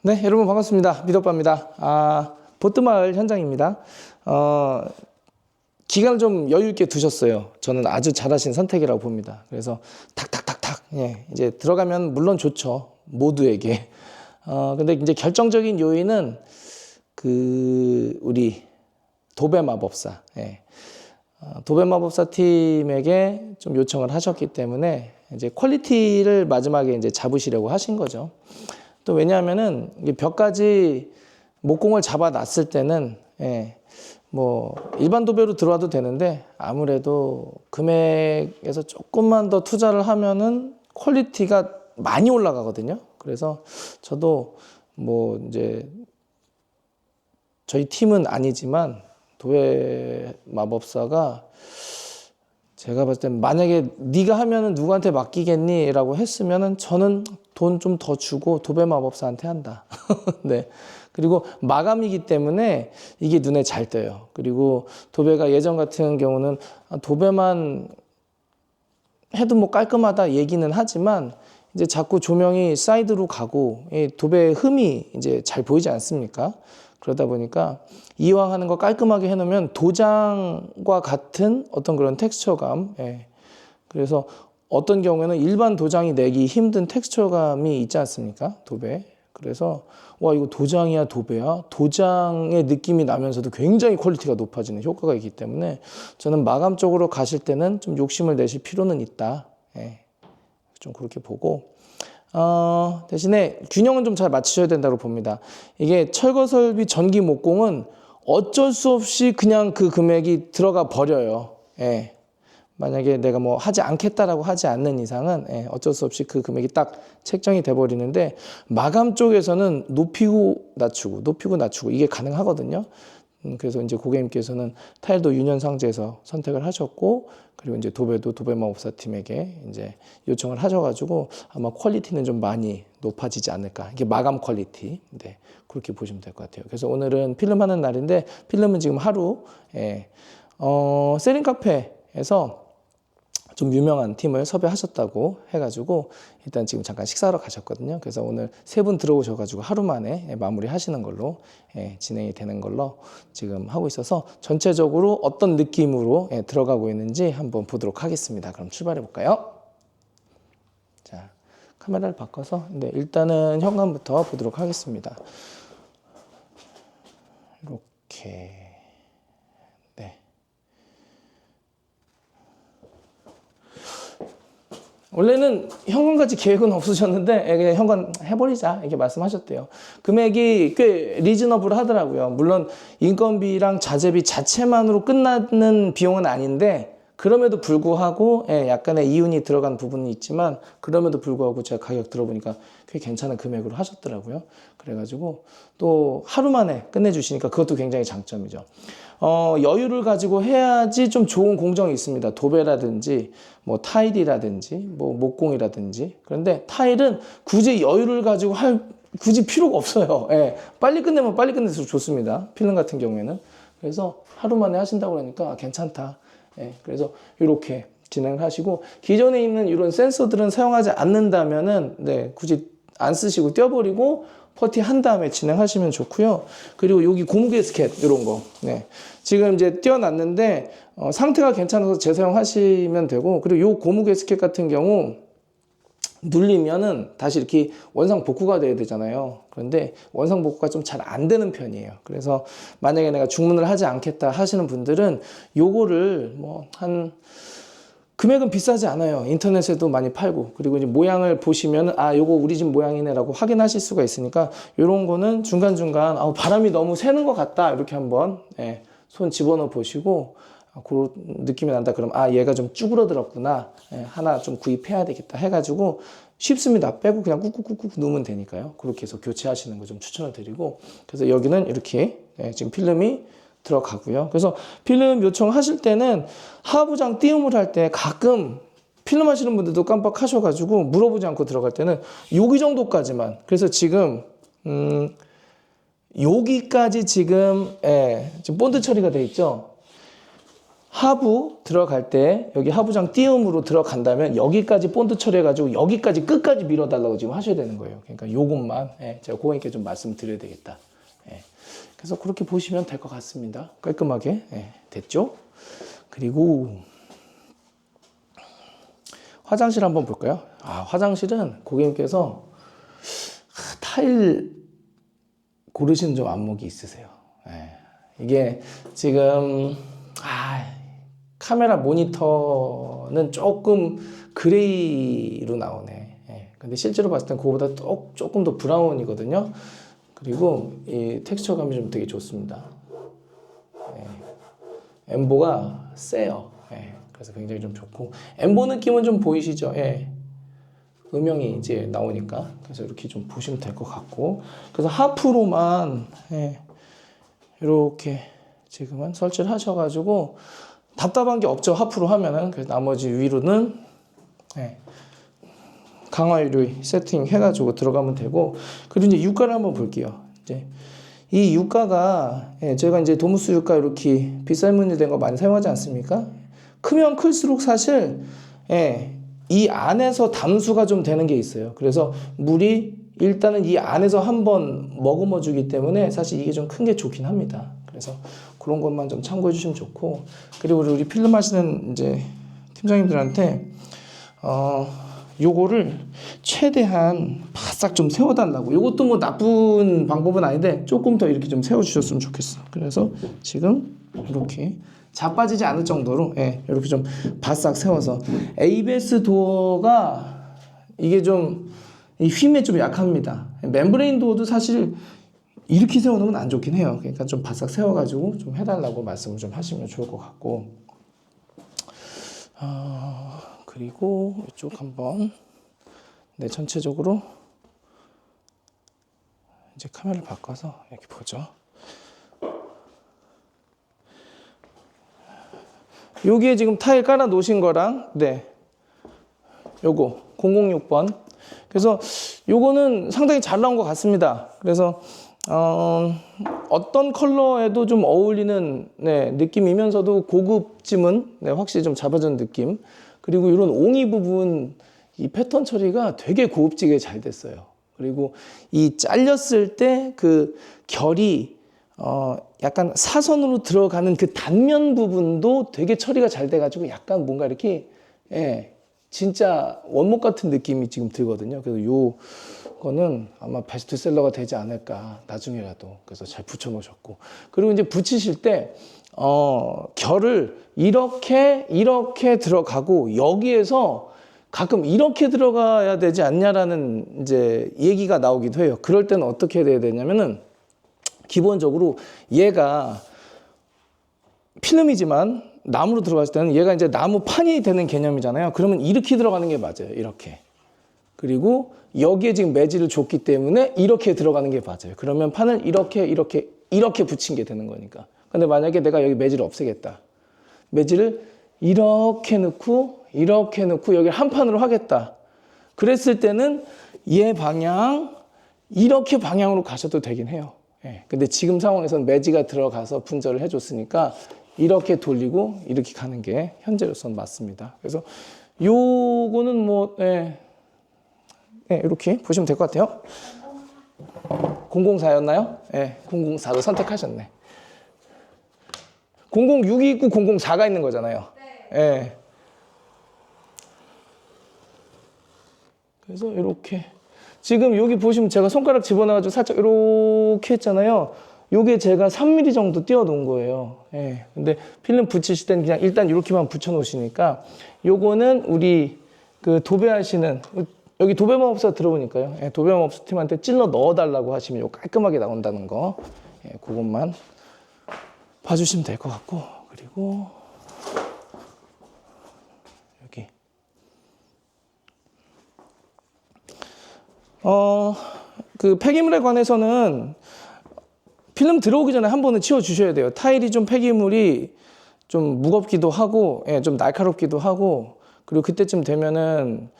네, 여러분 반갑습니다. 미덕바입니다. 보트마을 현장입니다. 기간을 좀 여유 있게 두셨어요. 저는 아주 잘하신 선택이라고 봅니다. 그래서 탁탁탁탁, 예, 이제 들어가면 물론 좋죠. 모두에게. 근데 이제 결정적인 요인은 우리 도배마법사, 예. 도배마법사 팀에게 좀 요청을 하셨기 때문에 이제 퀄리티를 마지막에 이제 잡으시려고 하신 거죠. 또 왜냐하면은 벽까지 목공을 잡아놨을 때는 뭐 일반 도배로 들어와도 되는데 아무래도 금액에서 조금만 더 투자를 하면은 퀄리티가 많이 올라가거든요. 그래서 저도 뭐 이제 저희 팀은 아니지만 도배 마법사가 제가 봤을 땐 만약에 네가 하면은 누구한테 맡기겠니? 라고 했으면은 저는 돈 좀 더 주고 도배 마법사한테 한다. 네. 그리고 마감이기 때문에 이게 눈에 잘 띄어요. 그리고 도배가 예전 같은 경우는 도배만 해도 뭐 깔끔하다 얘기는 하지만 이제 자꾸 조명이 사이드로 가고 도배의 흠이 이제 잘 보이지 않습니까? 그러다 보니까 이왕 하는 거 깔끔하게 해놓으면 도장과 같은 어떤 그런 텍스처감. 그래서 어떤 경우에는 일반 도장이 내기 힘든 텍스처감이 있지 않습니까? 도배. 그래서 와 이거 도장이야 도배야? 도장의 느낌이 나면서도 굉장히 퀄리티가 높아지는 효과가 있기 때문에 저는 마감 쪽으로 가실 때는 좀 욕심을 내실 필요는 있다. 좀 그렇게 보고 대신에 균형은 좀 잘 맞추셔야 된다고 봅니다. 이게 철거설비 전기 목공은 어쩔 수 없이 그냥 그 금액이 들어가 버려요. 만약에 내가 뭐 하지 않겠다라고 하지 않는 이상은 어쩔 수 없이 그 금액이 딱 책정이 돼 버리는데 마감 쪽에서는 높이고 낮추고 이게 가능하거든요. 그래서 이제 고객님께서는 타일도 유년상제에서 선택을 하셨고 그리고 이제 도배도 도배마법사 팀에게 이제 요청을 하셔가지고 아마 퀄리티는 좀 많이 높아지지 않을까. 이게 마감 퀄리티. 네, 그렇게 보시면 될 것 같아요. 그래서 오늘은 필름 하는 날인데 필름은 지금 하루 세린 카페에서 좀 유명한 팀을 섭외하셨다고 해가지고 일단 지금 잠깐 식사하러 가셨거든요. 그래서 오늘 세 분 들어오셔가지고 하루 만에 마무리 하시는 걸로 진행이 되는 걸로 지금 하고 있어서 전체적으로 어떤 느낌으로 들어가고 있는지 한번 보도록 하겠습니다. 그럼 출발해 볼까요? 자, 카메라를 바꿔서 일단은 현관부터 보도록 하겠습니다. 이렇게. 원래는 현관까지 계획은 없으셨는데 그냥 현관 해버리자 이렇게 말씀하셨대요. 금액이 꽤 리즈너블 하더라고요. 물론 인건비랑 자재비 자체만으로 끝나는 비용은 아닌데 그럼에도 불구하고 약간의 이윤이 들어간 부분은 있지만 그럼에도 불구하고 제가 가격 들어보니까 꽤 괜찮은 금액으로 하셨더라고요. 그래가지고 또 하루 만에 끝내주시니까 그것도 굉장히 장점이죠. 여유를 가지고 해야지 좀 좋은 공정이 있습니다. 도배라든지 뭐 타일이라든지 뭐 목공이라든지. 그런데 타일은 굳이 여유를 가지고 굳이 필요가 없어요. 빨리 끝내면 빨리 끝낼수록 좋습니다. 필름 같은 경우에는. 그래서 하루 만에 하신다고 하니까 괜찮다. 그래서 이렇게 진행을 하시고 기존에 있는 이런 센서들은 사용하지 않는다면은 굳이 안 쓰시고 떼어버리고 퍼티 한 다음에 진행하시면 좋고요. 그리고 여기 고무 게스켓 이런 거 지금 이제 띄워놨는데 상태가 괜찮아서 재사용하시면 되고 그리고 이 고무 게스켓 같은 경우 눌리면은 다시 이렇게 원상 복구가 돼야 되잖아요. 그런데 원상 복구가 좀 잘 안 되는 편이에요. 그래서 만약에 내가 중문을 하지 않겠다 하시는 분들은 요거를 금액은 비싸지 않아요. 인터넷에도 많이 팔고 그리고 이제 모양을 보시면 요거 우리 집 모양이네라고 확인하실 수가 있으니까 요런 거는 중간중간 바람이 너무 새는 것 같다 이렇게 한번 손 집어넣어 보시고 그런 느낌이 난다 그럼 얘가 좀 쭈그러들었구나 하나 좀 구입해야 되겠다 해가지고 쉽습니다. 빼고 그냥 꾹꾹꾹꾹 누우면 되니까요. 그렇게 해서 교체하시는 거 좀 추천을 드리고 그래서 여기는 이렇게 지금 필름이 들어가고요. 그래서 필름 요청하실 때는 하부장 띄움을 할 때 가끔 필름 하시는 분들도 깜빡하셔가지고 물어보지 않고 들어갈 때는 여기 정도까지만. 그래서 지금 여기까지 지금 본드 처리가 돼 있죠. 하부 들어갈 때 여기 하부장 띄움으로 들어간다면 여기까지 본드 처리해가지고 여기까지 끝까지 밀어달라고 지금 하셔야 되는 거예요. 그러니까 요것만 제가 고객님께 좀 말씀드려야 되겠다. 그래서 그렇게 보시면 될 것 같습니다. 깔끔하게 됐죠? 그리고 화장실 한번 볼까요? 화장실은 고객님께서 타일 고르시는 좀 안목이 있으세요. 이게 지금 카메라 모니터는 조금 그레이로 나오네. 근데 실제로 봤을 땐 그거보다 조금 더 브라운이거든요. 그리고 이 텍스처감이 좀 되게 좋습니다. 엠보가 세요. 그래서 굉장히 좀 좋고, 엠보 느낌은 좀 보이시죠? 음영이 이제 나오니까. 그래서 이렇게 좀 보시면 될 것 같고, 그래서 하프로만 이렇게 지금은 설치를 하셔가지고 답답한 게 없죠. 하프로 하면은. 그래서 나머지 위로는 강화 유리 세팅 해가지고 들어가면 되고, 그리고 이제 유가를 한번 볼게요. 이제 이 유가가 제가 이제 도무스 유가 이렇게 비쌀 무늬 된 거 많이 사용하지 않습니까? 크면 클수록 사실 이 안에서 담수가 좀 되는 게 있어요. 그래서 물이 일단은 이 안에서 한번 머금어 주기 때문에 사실 이게 좀 큰 게 좋긴 합니다. 그래서 그런 것만 좀 참고해 주시면 좋고, 그리고 우리 필름 하시는 이제 팀장님들한테 요거를 최대한 바싹 좀 세워달라고. 요것도 뭐 나쁜 방법은 아닌데 조금 더 이렇게 좀 세워주셨으면 좋겠어. 그래서 지금 이렇게 자빠지지 않을 정도로 이렇게 좀 바싹 세워서, ABS 도어가 이게 좀 이 힘에 좀 약합니다. 멤브레인 도어도 사실 이렇게 세우는 건 안 좋긴 해요. 그러니까 좀 바싹 세워가지고 좀 해달라고 말씀을 좀 하시면 좋을 것 같고, 그리고 이쪽 한번 전체적으로 이제 카메라를 바꿔서 이렇게 보죠. 여기에 지금 타일 깔아 놓으신 거랑 요거 006번. 그래서 요거는 상당히 잘 나온 것 같습니다. 그래서 어떤 컬러에도 좀 어울리는 느낌이면서도 고급짐은 확실히 좀 잡아주는 느낌. 그리고 이런 옹이 부분 이 패턴 처리가 되게 고급지게 잘 됐어요. 그리고 이 잘렸을 때 그 결이 약간 사선으로 들어가는 그 단면 부분도 되게 처리가 잘 돼가지고 약간 뭔가 이렇게 진짜 원목 같은 느낌이 지금 들거든요. 그래서 요거는 아마 베스트셀러가 되지 않을까, 나중에라도. 그래서 잘 붙여 놓으셨고, 그리고 이제 붙이실 때 결을 이렇게 들어가고 여기에서 가끔 이렇게 들어가야 되지 않냐라는 이제 얘기가 나오기도 해요. 그럴 때는 어떻게 해야 되냐면은, 기본적으로 얘가 필름이지만 나무로 들어갔을 때는 얘가 이제 나무 판이 되는 개념이잖아요. 그러면 이렇게 들어가는 게 맞아요. 이렇게. 그리고 여기에 지금 매질을 줬기 때문에 이렇게 들어가는 게 맞아요. 그러면 판을 이렇게 붙인 게 되는 거니까. 근데 만약에 내가 여기 매질을 없애겠다. 매질을 이렇게 넣고 여기 한 판으로 하겠다. 그랬을 때는 얘 방향, 이렇게 방향으로 가셔도 되긴 해요. 근데 지금 상황에서는 매지가 들어가서 분절을 해줬으니까 이렇게 돌리고 이렇게 가는 게 현재로서는 맞습니다. 그래서 요거는 뭐 이렇게 보시면 될 것 같아요. 004였나요? 004로 선택하셨네. 006이 있고 004가 있는 거잖아요. 그래서 이렇게 지금 여기 보시면 제가 손가락 집어넣어가지고 살짝 이렇게 했잖아요. 요게 제가 3mm 정도 띄워 놓은 거예요. 근데 필름 붙이실 때는 그냥 일단 이렇게만 붙여 놓으시니까, 요거는 우리 그 도배하시는, 여기 도배마법사 들어보니까요. 도배마법사 팀한테 찔러 넣어 달라고 하시면 요 깔끔하게 나온다는 거. 그것만 봐주시면 될 것 같고, 그리고 여기 그 폐기물에 관해서는 필름 들어오기 전에 한 번은 치워 주셔야 돼요. 타일이 좀 폐기물이 좀 무겁기도 하고 좀 날카롭기도 하고, 그리고 그때쯤 되면은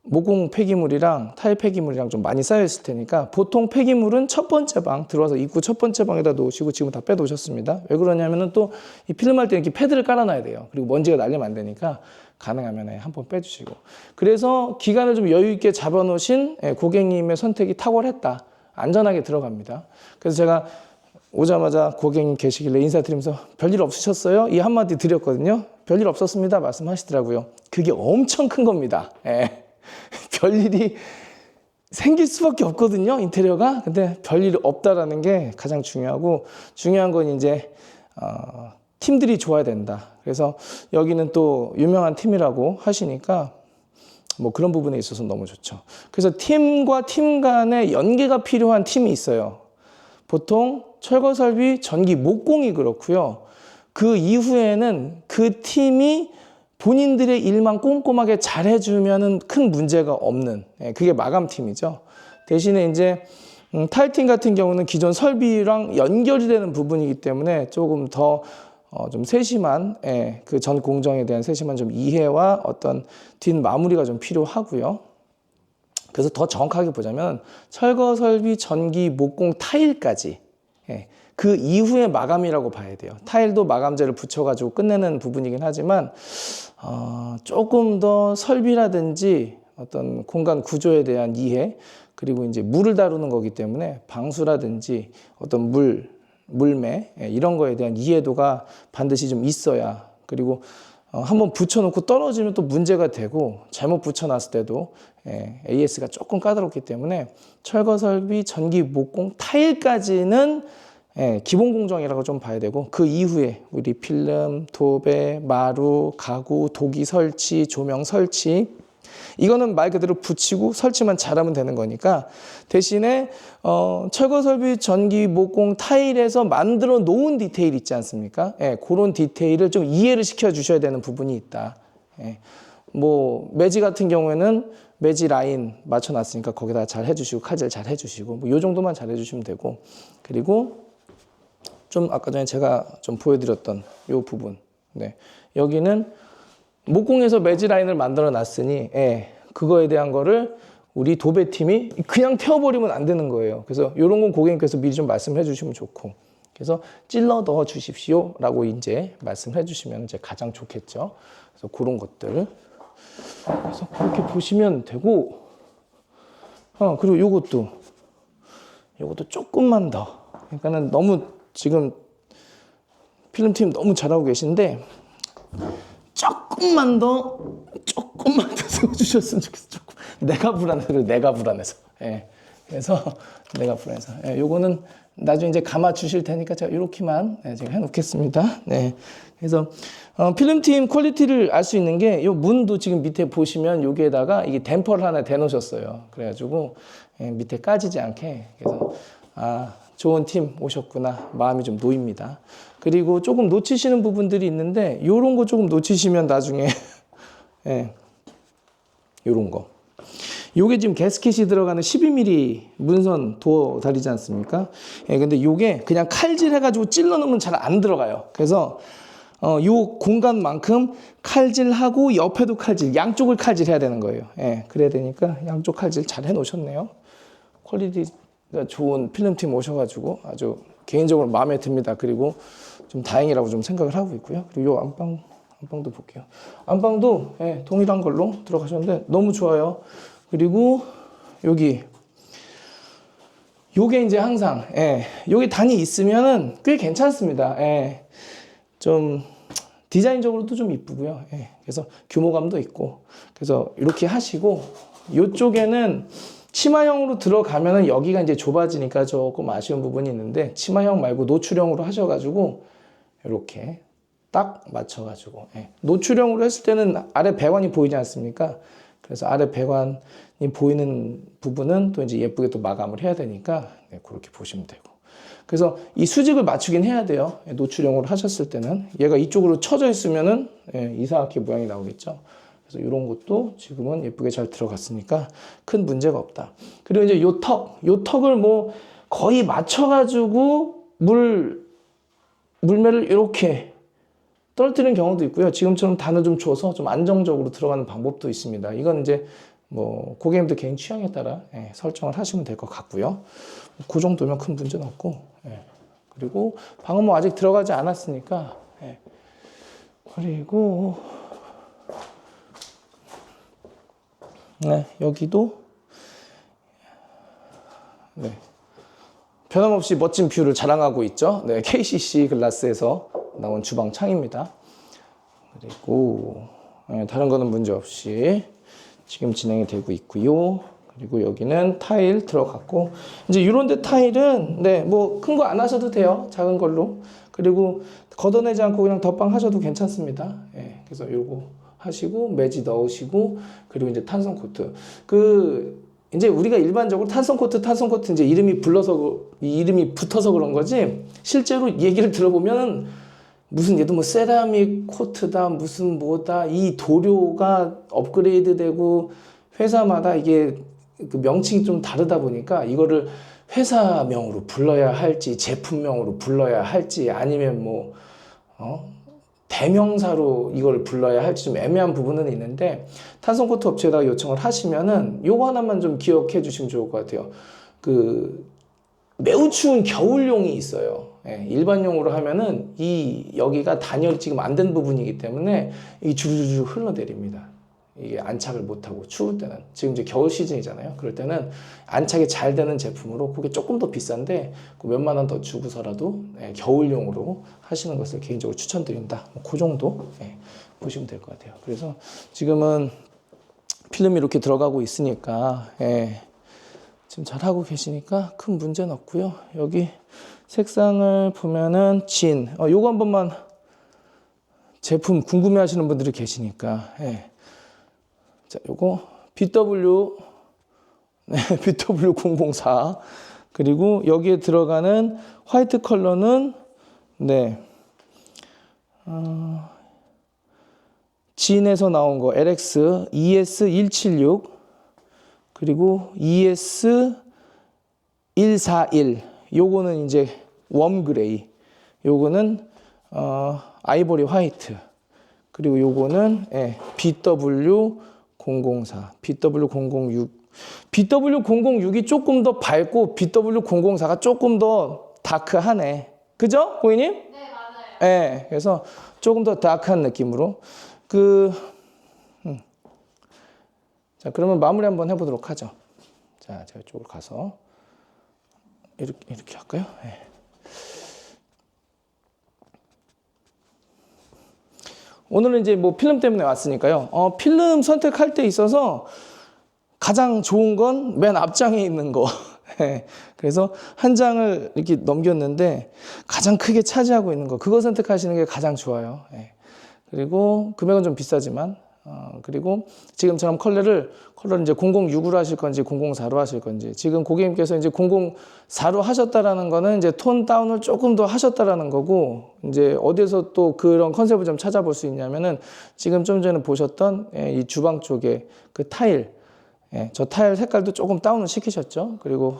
모공 폐기물이랑 타일 폐기물이랑 좀 많이 쌓여 있을 테니까 보통 폐기물은 첫 번째 방 들어와서 입구 첫 번째 방에다 놓으시고 지금 다 빼놓으셨습니다. 왜 그러냐면은 또 이 필름 할 때 이렇게 패드를 깔아놔야 돼요. 그리고 먼지가 날리면 안 되니까 가능하면 한번 빼주시고. 그래서 기간을 좀 여유 있게 잡아놓으신 고객님의 선택이 탁월했다. 안전하게 들어갑니다. 그래서 제가 오자마자 고객님 계시길래 인사드리면서 별일 없으셨어요? 이 한마디 드렸거든요. 별일 없었습니다. 말씀하시더라고요. 그게 엄청 큰 겁니다. 예. 별일이 생길 수밖에 없거든요. 인테리어가. 근데 별일이 없다라는 게 가장 중요하고 중요한 건 이제 팀들이 좋아야 된다. 그래서 여기는 또 유명한 팀이라고 하시니까 뭐 그런 부분에 있어서 너무 좋죠. 그래서 팀과 팀 간의 연계가 필요한 팀이 있어요. 보통 철거 설비, 전기, 목공이 그렇고요. 그 이후에는 그 팀이 본인들의 일만 꼼꼼하게 잘해주면은 큰 문제가 없는 그게 마감팀이죠. 대신에 이제 타일팀 같은 경우는 기존 설비랑 연결이 되는 부분이기 때문에 조금 더 좀 세심한 그 전 공정에 대한 세심한 좀 이해와 어떤 뒷마무리가 좀 필요하고요. 그래서 더 정확하게 보자면 철거 설비, 전기, 목공, 타일까지 그 이후에 마감이라고 봐야 돼요. 타일도 마감재를 붙여가지고 끝내는 부분이긴 하지만 조금 더 설비라든지 어떤 공간 구조에 대한 이해 그리고 이제 물을 다루는 거기 때문에 방수라든지 어떤 물매 이런 거에 대한 이해도가 반드시 좀 있어야 그리고 한번 붙여놓고 떨어지면 또 문제가 되고 잘못 붙여놨을 때도 AS가 조금 까다롭기 때문에 철거 설비, 전기, 목공, 타일까지는 기본 공정이라고 좀 봐야 되고 그 이후에 우리 필름, 도배, 마루, 가구, 도기 설치, 조명 설치 이거는 말 그대로 붙이고 설치만 잘하면 되는 거니까 대신에 철거 설비, 전기, 목공, 타일에서 만들어 놓은 디테일 있지 않습니까? 그런 디테일을 좀 이해를 시켜 주셔야 되는 부분이 있다. 뭐 매지 같은 경우에는 매지 라인 맞춰 놨으니까 거기다 잘 해주시고 칼질 잘 해주시고 뭐 요 정도만 잘 해주시면 되고 그리고 좀 아까 전에 제가 좀 보여드렸던 요 부분 여기는 목공에서 매지 라인을 만들어 놨으니 그거에 대한 거를 우리 도배팀이 그냥 태워버리면 안 되는 거예요. 그래서 이런 건 고객님께서 미리 좀 말씀해 주시면 좋고 그래서 찔러 넣어 주십시오 라고 이제 말씀해 주시면 이제 가장 좋겠죠. 그래서 그런 것들 그래서 그렇게 보시면 되고 그리고 요것도 조금만 더 그러니까는 너무 지금 필름팀 너무 잘하고 계신데 조금만 더 세워주셨으면 좋겠어. 조금. 내가 불안해서. 그래서 내가 불안해서. 요거는 나중에 이제 감아 주실 테니까 제가 이렇게만 제가 해놓겠습니다. 그래서 필름팀 퀄리티를 알 수 있는 게 요 문도 지금 밑에 보시면 여기에다가 이게 댐퍼를 하나 대놓으셨어요. 그래가지고 밑에 까지지 않게 그래서 좋은 팀 오셨구나 마음이 좀 놓입니다. 그리고 조금 놓치시는 부분들이 있는데 요런 거 조금 놓치시면 나중에 요런 거 요게 지금 게스킷이 들어가는 12mm 문선 도어 다리지 않습니까? 근데 요게 그냥 칼질 해가지고 찔러 넣으면 잘 안 들어가요. 그래서 요 공간만큼 칼질하고 옆에도 칼질 양쪽을 칼질해야 되는 거예요. 그래야 되니까 양쪽 칼질 잘 해놓으셨네요. 퀄리티가 좋은 필름팀 오셔가지고 아주 개인적으로 마음에 듭니다. 그리고 좀 다행이라고 좀 생각을 하고 있고요. 그리고 요 안방도 볼게요. 안방도 동일한 걸로 들어가셨는데 너무 좋아요. 그리고 요게 이제 항상 요게 단이 있으면은 꽤 괜찮습니다. 좀 디자인적으로도 좀 이쁘고요. 그래서 규모감도 있고 그래서 이렇게 하시고 요쪽에는 치마형으로 들어가면은 여기가 이제 좁아지니까 조금 아쉬운 부분이 있는데 치마형 말고 노출형으로 하셔가지고 이렇게 딱 맞춰가지고 노출형으로 했을 때는 아래 배관이 보이지 않습니까? 그래서 아래 배관이 보이는 부분은 또 이제 예쁘게 또 마감을 해야 되니까 그렇게 보시면 되고 그래서 이 수직을 맞추긴 해야 돼요. 노출형으로 하셨을 때는 얘가 이쪽으로 쳐져 있으면은 이상하게 모양이 나오겠죠. 그래서 이런 것도 지금은 예쁘게 잘 들어갔으니까 큰 문제가 없다. 그리고 이제 요 턱을 뭐 거의 맞춰가지고 물매를 이렇게 떨어뜨리는 경우도 있고요. 지금처럼 단을 좀 줘서 좀 안정적으로 들어가는 방법도 있습니다. 이건 이제 뭐 고객님들 개인 취향에 따라 설정을 하시면 될 것 같고요. 그 정도면 큰 문제는 없고, 그리고 방은 뭐 아직 들어가지 않았으니까, 그리고 여기도 변함없이 멋진 뷰를 자랑하고 있죠. KCC 글라스에서 나온 주방 창입니다. 그리고 다른 거는 문제 없이 지금 진행이 되고 있고요. 그리고 여기는 타일 들어갔고, 이제 이런 데 타일은 뭐 큰 거 안 하셔도 돼요. 작은 걸로. 그리고 걷어내지 않고 그냥 덧방 하셔도 괜찮습니다. 그래서 요거 하시고 매지 넣으시고, 그리고 이제 탄성 코트. 이제 우리가 일반적으로 탄성 코트 이제 이름이 붙어서 그런 거지, 실제로 얘기를 들어보면 무슨 얘도 뭐 세라믹 코트다 무슨 뭐다, 이 도료가 업그레이드 되고 회사마다 이게 그 명칭이 좀 다르다 보니까 이거를 회사명으로 불러야 할지 제품명으로 불러야 할지 아니면 뭐 대명사로 이걸 불러야 할지 좀 애매한 부분은 있는데, 탄성 코트 업체에다가 요청을 하시면은 요거 하나만 좀 기억해 주시면 좋을 것 같아요. 매우 추운 겨울용이 있어요. 일반용으로 하면은 여기가 단열이 지금 안 된 부분이기 때문에 이 주르르 흘러내립니다. 이게 안착을 못하고, 추울 때는, 지금 이제 겨울 시즌이잖아요. 그럴 때는 안착이 잘 되는 제품으로, 그게 조금 더 비싼데 몇만 원 더 주고서라도 겨울용으로 하시는 것을 개인적으로 추천드린다. 그 정도 보시면 될 것 같아요. 그래서 지금은 필름이 이렇게 들어가고 있으니까 지금 잘하고 계시니까 큰 문제는 없고요. 여기 색상을 보면은 요거 한 번만, 제품 궁금해 하시는 분들이 계시니까, 자, 요거 BW004. 그리고 여기에 들어가는 화이트 컬러는 진에서 나온 거 LX ES176, 그리고 ES141. 요거는 이제 웜 그레이, 요거는 아이보리 화이트, 그리고 요거는 BW004, BW006. BW006이 조금 더 밝고 BW004가 조금 더 다크하네. 그죠, 고객님? 네, 맞아요. 그래서 조금 더 다크한 느낌으로. 자, 그러면 마무리 한번 해보도록 하죠. 자, 제가 이쪽으로 가서 이렇게 할까요? 오늘은 이제 뭐 필름 때문에 왔으니까요. 필름 선택할 때 있어서 가장 좋은 건 맨 앞장에 있는 거. 그래서 한 장을 이렇게 넘겼는데 가장 크게 차지하고 있는 거, 그거 선택하시는 게 가장 좋아요. 그리고 금액은 좀 비싸지만, 그리고 지금처럼 컬러를 이제 006으로 하실 건지 004로 하실 건지, 지금 고객님께서 이제 004로 하셨다라는 거는 이제 톤 다운을 조금 더 하셨다라는 거고, 이제 어디에서 또 그런 컨셉을 좀 찾아볼 수 있냐면은 지금 좀 전에 보셨던 이 주방 쪽에 그 타일, 저 타일 색깔도 조금 다운을 시키셨죠. 그리고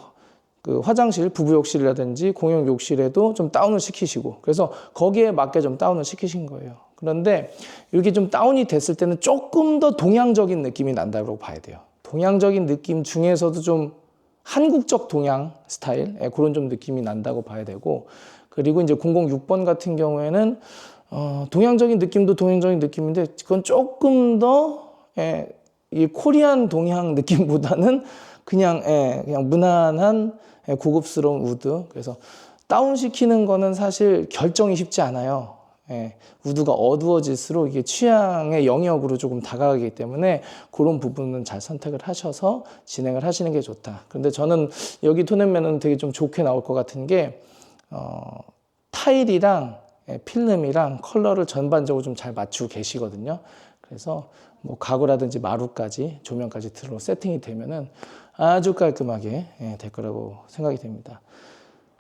그 화장실, 부부욕실이라든지 공용 욕실에도 좀 다운을 시키시고, 그래서 거기에 맞게 좀 다운을 시키신 거예요. 그런데 이렇게 좀 다운이 됐을 때는 조금 더 동양적인 느낌이 난다고 봐야 돼요. 동양적인 느낌 중에서도 좀 한국적 동양 스타일, 그런 좀 느낌이 난다고 봐야 되고, 그리고 이제 006번 같은 경우에는 동양적인 느낌도 동양적인 느낌인데, 그건 조금 더 이 코리안 동양 느낌보다는 그냥 무난한 고급스러운 우드. 그래서 다운시키는 거는 사실 결정이 쉽지 않아요. 우드가 어두워질수록 이게 취향의 영역으로 조금 다가가기 때문에 그런 부분은 잘 선택을 하셔서 진행을 하시는 게 좋다. 그런데 저는 여기 톤앤맨은 되게 좀 좋게 나올 것 같은 게, 타일이랑 필름이랑 컬러를 전반적으로 좀 잘 맞추고 계시거든요. 그래서 뭐 가구라든지 마루까지 조명까지 들어 세팅이 되면은 아주 깔끔하게 될 거라고 생각이 됩니다.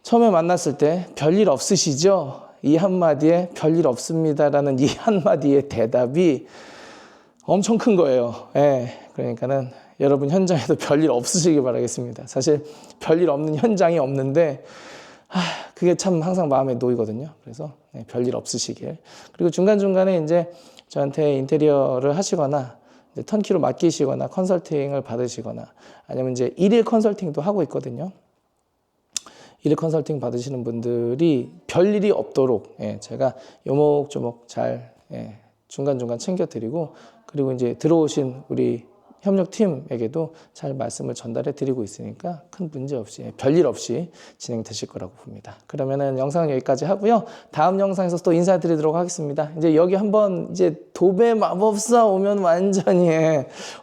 처음에 만났을 때 별일 없으시죠? 이 한마디에 별일 없습니다라는 이 한마디의 대답이 엄청 큰 거예요. 그러니까는 여러분 현장에도 별일 없으시길 바라겠습니다. 사실 별일 없는 현장이 없는데 그게 참 항상 마음에 놓이거든요. 그래서 별일 없으시길. 그리고 중간중간에 이제 저한테 인테리어를 하시거나 이제 턴키로 맡기시거나 컨설팅을 받으시거나 아니면 이제 일일 컨설팅도 하고 있거든요. 일일 컨설팅 받으시는 분들이 별일이 없도록 제가 요목조목 잘 중간중간 챙겨드리고 그리고 이제 들어오신 우리 협력팀에게도 잘 말씀을 전달해 드리고 있으니까 큰 문제 없이 별일 없이 진행되실 거라고 봅니다. 그러면은 영상은 여기까지 하고요. 다음 영상에서 또 인사드리도록 하겠습니다. 이제 여기 한번 이제 도배 마법사 오면 완전히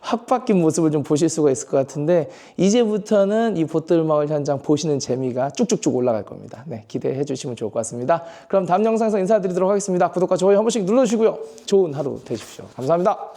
확 바뀐 모습을 좀 보실 수가 있을 것 같은데 이제부터는 이 보뜰마을 현장 보시는 재미가 쭉쭉쭉 올라갈 겁니다. 네, 기대해 주시면 좋을 것 같습니다. 그럼 다음 영상에서 인사드리도록 하겠습니다. 구독과 좋아요 한 번씩 눌러주시고요. 좋은 하루 되십시오. 감사합니다.